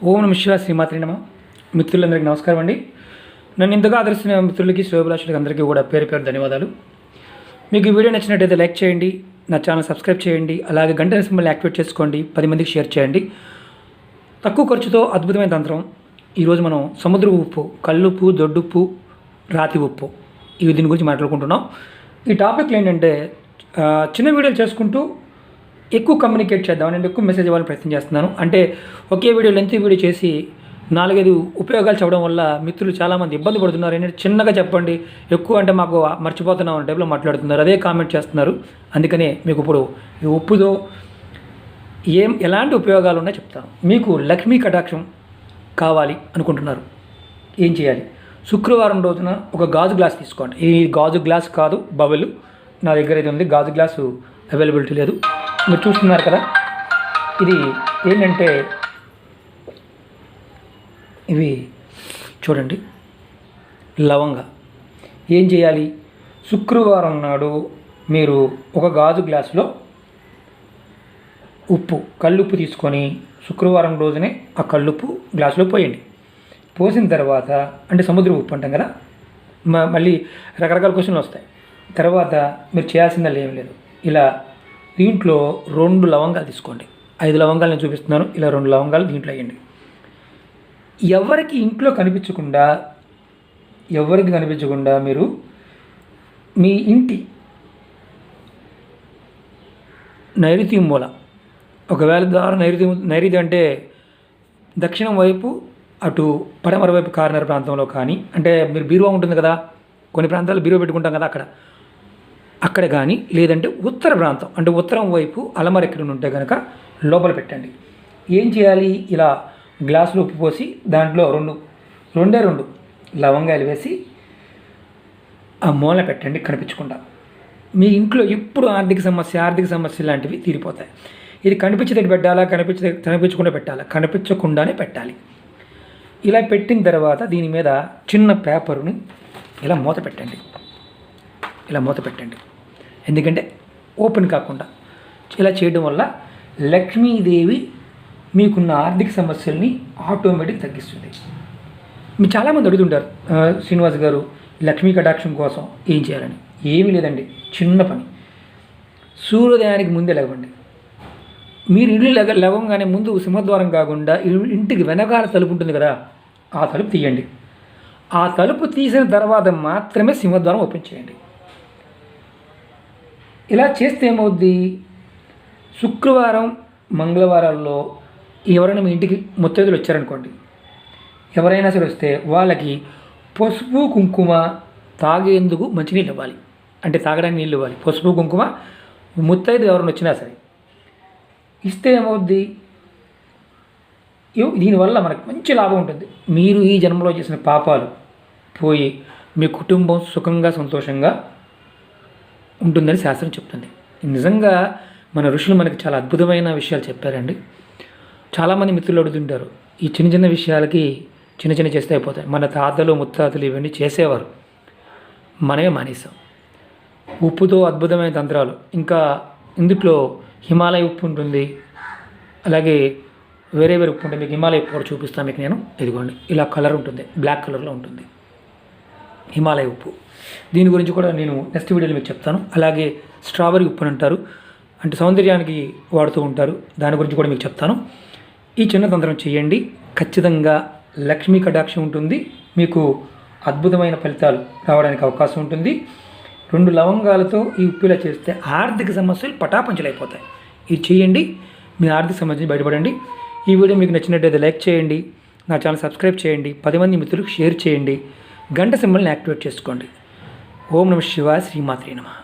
ఓం నమ శివాయ శ్రీమాత్రే నమః. మిత్రులందరికీ నమస్కారం అండి. నన్ను ఇంతగా ఆదరిస్తున్న మిత్రులకి శ్రేయోభిలాషులకి అందరికీ కూడా పేరు పేరు ధన్యవాదాలు. మీకు ఈ వీడియో నచ్చినట్టయితే లైక్ చేయండి, నా ఛానల్ సబ్స్క్రైబ్ చేయండి, అలాగే గంట సింబల్ని యాక్టివేట్ చేసుకోండి, 10 మందికి షేర్ చేయండి. తక్కువ ఖర్చుతో అద్భుతమైన తంత్రం. ఈరోజు మనం సముద్ర ఉప్పు, కల్లుప్పు, దొడ్డుప్పు, రాతి ఉప్పు దీని గురించి మాట్లాడుకుంటున్నాం. ఈ టాపిక్లు ఏంటంటే చిన్న వీడియోలు చేసుకుంటూ ఎక్కువ కమ్యూనికేట్ చేద్దాం, నేను ఎక్కువ మెసేజ్ ఇవ్వాలని ప్రయత్నం చేస్తున్నాను. అంటే ఒకే వీడియో లెంత్ వీడియో చేసి 4-5 ఉపయోగాలు చెప్పడం వల్ల మిత్రులు చాలామంది ఇబ్బంది పడుతున్నారు. ఏంటంటే చిన్నగా చెప్పండి, ఎక్కువ అంటే మాకు మర్చిపోతున్నాం అనే టైప్లో మాట్లాడుతున్నారు, అదే కామెంట్ చేస్తున్నారు. అందుకనే మీకు ఇప్పుడు ఈ ఉప్పుతో ఎలాంటి ఉపయోగాలు ఉన్నాయో చెప్తాను. మీకు లక్ష్మీ కటాక్షం కావాలి అనుకుంటున్నారు, ఏం చేయాలి? శుక్రవారం రోజున ఒక గాజు గ్లాస్ తీసుకోండి. ఈ గాజు గ్లాస్ కాదు, బబుల్ నా దగ్గర అయితే ఉంది. గాజు గ్లాసు అవైలబిలిటీ లేదు, మీరు చూస్తున్నారు కదా. ఇది ఏంటంటే ఇవి చూడండి, లవంగా. ఏం చేయాలి? శుక్రవారం నాడు మీరు ఒక గాజు గ్లాసులో ఉప్పు, కల్లుప్పు తీసుకొని శుక్రవారం రోజునే ఆ కల్లుప్పు గ్లాసులో పోయండి. పోసిన తర్వాత, అంటే సముద్ర ఉప్పు అంటాం కదా, మళ్ళీ రకరకాల క్వశ్చన్లు వస్తాయి. తర్వాత మీరు చేయాల్సిందా ఏం లేదు, ఇలా దీంట్లో 2 లవంగాలు తీసుకోండి. 5 లవంగాలు నేను చూపిస్తున్నాను, ఇలా 2 లవంగాలు దీంట్లో వేయండి. ఎవరికి ఇంట్లో కనిపించకుండా మీరు మీ ఇంటి నైరుతి మూల, ఒకవేళ ద్వారా నైరుతి అంటే దక్షిణం వైపు, అటు పడమర వైపు కార్నర్ ప్రాంతంలో కానీ, అంటే మీరు బీరువా ఉంటుంది కదా, కొన్ని ప్రాంతాల్లో బీరువా పెట్టుకుంటాం కదా, అక్కడ కానీ, లేదంటే ఉత్తర ప్రాంతం అంటే ఉత్తరం వైపు అలమర ఎక్కడ ఉంటే కనుక లోపల పెట్టండి. ఏం చేయాలి? ఇలా గ్లాసులో ఉప్పు పోసి దాంట్లో 2 లవంగాలు వేసి ఆ మూల పెట్టండి కనిపించకుండా. మీ ఇంట్లో ఎప్పుడు ఆర్థిక సమస్య లాంటివి తీరిపోతాయి. ఇది కనిపించేటట్టు పెట్టాలా, కనిపించకుండా పెట్టాలా? కనిపించకుండానే పెట్టాలి. ఇలా పెట్టిన తర్వాత దీని మీద చిన్న పేపరుని ఇలా మూత పెట్టండి. ఎందుకంటే ఓపెన్ కాకుండా ఇలా చేయడం వల్ల లక్ష్మీదేవి మీకున్న ఆర్థిక సమస్యల్ని ఆటోమేటిక్ తగ్గిస్తుంది. మీరు చాలామంది అడుగుతుంటారు, శ్రీనివాస్ గారు లక్ష్మీ కటాక్షం కోసం ఏం చేయాలని. ఏమీ లేదండి, చిన్న పని. సూర్యోదయానికి ముందే లేవండి. మీరు ఇల్లు లేవగానే ముందు సింహద్వారం కాకుండా ఇంటికి వెనకాల తలుపు ఉంటుంది కదా, ఆ తలుపు తీయండి. ఆ తలుపు తీసిన తర్వాత మాత్రమే సింహద్వారం ఓపెన్ చేయండి. ఇలా చేస్తే ఏమవుద్ది? శుక్రవారం, మంగళవారాల్లో ఎవరైనా మీ ఇంటికి ముత్తైదులు వచ్చారనుకోండి, ఎవరైనా సరే వస్తే వాళ్ళకి పసుపు కుంకుమ తాగేందుకు మంచినీళ్ళు ఇవ్వాలి, అంటే తాగడానికి నీళ్ళు ఇవ్వాలి. పసుపు కుంకుమ ముత్తైదు ఎవరైనా వచ్చినా సరే ఇస్తే ఏమవుద్ది? దీనివల్ల మనకు మంచి లాభం ఉంటుంది. మీరు ఈ జన్మలో చేసిన పాపాలు పోయి మీ కుటుంబం సుఖంగా సంతోషంగా ఉంటుందని శాస్త్రం చెప్తుంది. నిజంగా మన ఋషులు మనకి చాలా అద్భుతమైన విషయాలు చెప్పారండి. చాలామంది మిత్రులు అడుగుతుంటారు, ఈ చిన్న విషయాలకి చిన్న చేస్తే అయిపోతాయి. మన తాతలు ముత్తాతలు ఇవన్నీ చేసేవారు, మనమే మానేసాం. ఉప్పుతో అద్భుతమైన తంత్రాలు. ఇంకా ఇందులో హిమాలయ ఉప్పు ఉంటుంది, అలాగే వేరే ఉప్పు ఉంటుంది. మీకు హిమాలయ ఉప్పు కూడా చూపిస్తాను మీకు నేను. ఇదిగోండి, ఇలా కలర్ ఉంటుంది, బ్లాక్ కలర్లో ఉంటుంది హిమాలయ ఉప్పు. దీని గురించి కూడా నేను నెక్స్ట్ వీడియోలో మీకు చెప్తాను. అలాగే స్ట్రాబెరీ ఉప్పు అని అంటారు, అంటే సౌందర్యానికి వాడుతూ ఉంటారు, దాని గురించి కూడా మీకు చెప్తాను. ఈ చిన్న తంత్రం చేయండి, ఖచ్చితంగా లక్ష్మీ కటాక్షం ఉంటుంది, మీకు అద్భుతమైన ఫలితాలు రావడానికి అవకాశం ఉంటుంది. 2 లవంగాలతో ఈ ఉప్పులా చేస్తే ఆర్థిక సమస్యలు పటాపంచలైపోతాయి. ఇది చేయండి, మీ ఆర్థిక సమస్యని బయటపడండి. ఈ వీడియో మీకు నచ్చినట్టయితే లైక్ చేయండి, నా ఛానల్ సబ్స్క్రైబ్ చేయండి, 10 మంది మిత్రులకు షేర్ చేయండి, గంట సింబల్ని యాక్టివేట్ చేసుకోండి. ఓం నమ శివాయ శ్రీమాత్రే నమః.